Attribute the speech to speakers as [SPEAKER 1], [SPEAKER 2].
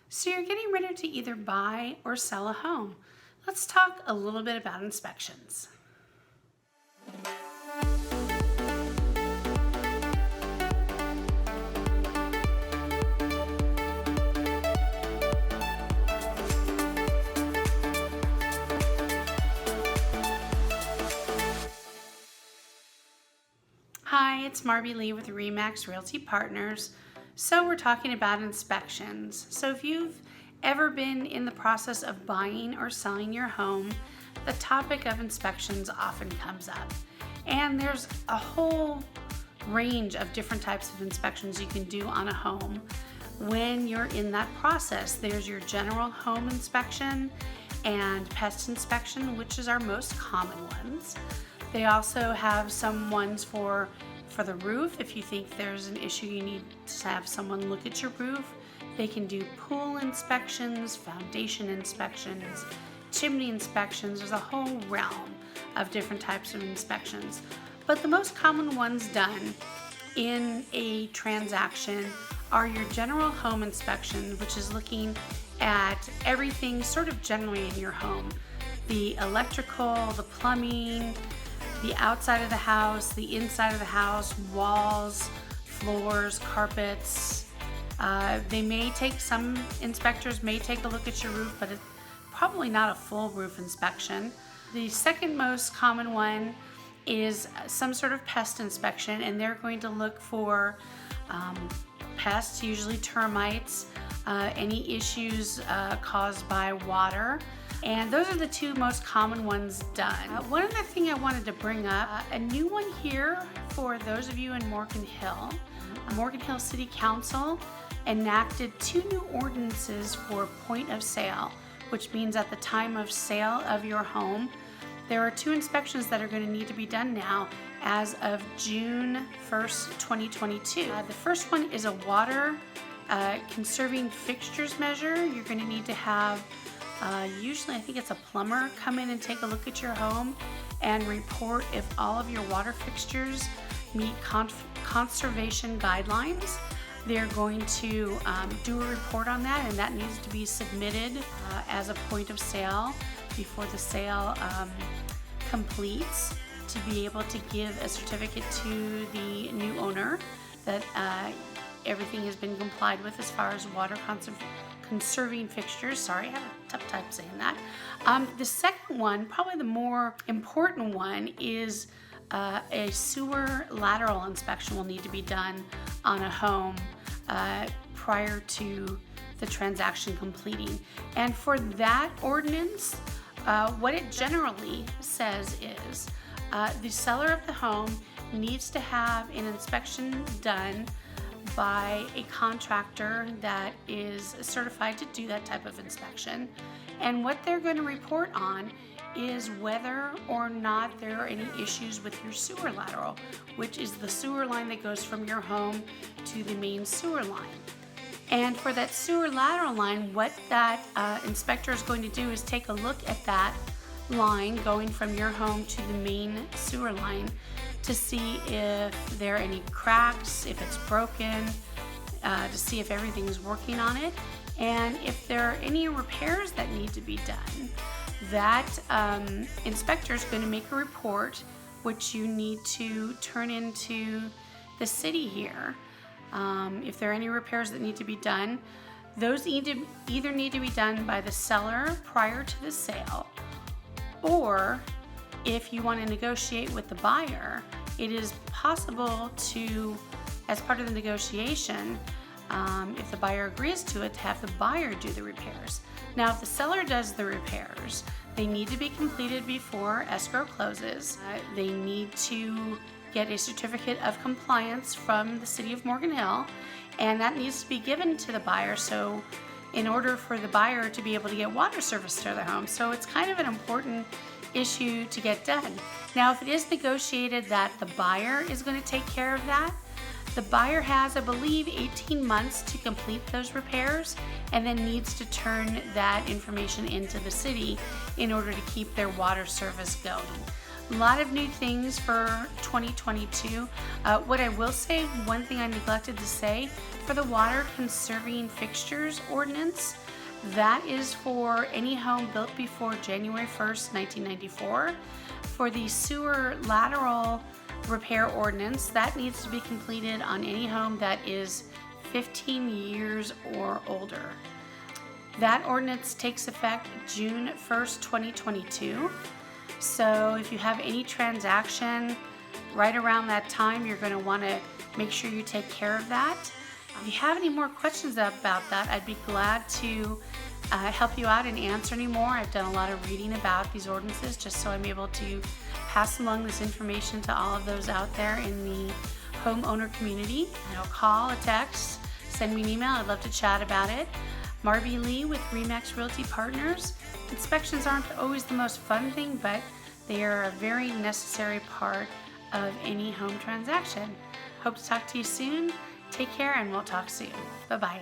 [SPEAKER 1] So you're getting ready to either buy or sell a home. Let's talk a little bit about inspections. Hi, it's Marby Lee with RE/MAX Realty Partners. So we're talking about inspections. So if you've ever been in the process of buying or selling your home, the topic of inspections often comes up. And there's a whole range of different types of inspections you can do on a home. When you're in that process, there's your general home inspection and pest inspection, which is our most common ones. They also have some ones for the roof. If you think there's an issue, you need to have someone look at your roof. They can do pool inspections, foundation inspections, chimney inspections. There's a whole realm of different types of inspections. But the most common ones done in a transaction are your general home inspection, which is looking at everything sort of generally in your home. The electrical, the plumbing, the outside of the house, the inside of the house, walls, floors, carpets. Some inspectors may take a look at your roof, but it's probably not a full roof inspection. The second most common one is some sort of pest inspection, and they're going to look for pests, usually termites, any issues caused by water. And those are the two most common ones done. One other thing I wanted to bring up, a new one here for those of you in Morgan Hill. Morgan Hill City Council enacted 2 new ordinances for point of sale, which means at the time of sale of your home, there are 2 inspections that are going to need to be done now as of June 1st, 2022. The first one is a water conserving fixtures measure. You're going to need to have usually I think it's a plumber come in and take a look at your home and report if all of your water fixtures meet conservation guidelines. They're going to do a report on that, and that needs to be submitted as a point of sale before the sale completes, to be able to give a certificate to the new owner that everything has been complied with as far as water conserving fixtures. Sorry, I have a tough time saying that. The second one, probably the more important one, is a sewer lateral inspection will need to be done on a home prior to the transaction completing. And for that ordinance, what it generally says is the seller of the home needs to have an inspection done by a contractor that is certified to do that type of inspection. And what they're going to report on is whether or not there are any issues with your sewer lateral, which is the sewer line that goes from your home to the main sewer line. And for that sewer lateral line, what that inspector is going to do is take a look at that line going from your home to the main sewer line to see if there are any cracks, if it's broken, to see if everything is working on it, and if there are any repairs that need to be done. That inspector is going to make a report, which you need to turn into the city here. If there are any repairs that need to be done, those either need to be done by the seller prior to the sale, or if you want to negotiate with the buyer, it is possible to, as part of the negotiation, if the buyer agrees to it, to have the buyer do the repairs. Now, if the seller does the repairs, they need to be completed before escrow closes. They need to get a certificate of compliance from the City of Morgan Hill, and that needs to be given to the buyer, so in order for the buyer to be able to get water service to their home. So it's kind of an important issue to get done. Now, if it is negotiated that the buyer is going to take care of that, the buyer has, I believe, 18 months to complete those repairs, and then needs to turn that information into the city in order to keep their water service going. A lot of new things for 2022. What I will say, one thing I neglected to say, for the water conserving fixtures ordinance, that is for any home built before January 1st, 1994. For the sewer lateral repair ordinance, that needs to be completed on any home that is 15 years or older. That ordinance takes effect June 1st, 2022. So if you have any transaction right around that time, you're going to want to make sure you take care of that. If you have any more questions about that, I'd be glad to help you out and answer any more. I've done a lot of reading about these ordinances just so I'm able to pass along this information to all of those out there in the homeowner community. Call, a text, send me an email. I'd love to chat about it. Marby Lee with Remax Realty Partners. Inspections aren't always the most fun thing, but they are a very necessary part of any home transaction. Hope to talk to you soon. Take care, and we'll talk soon. Bye-bye.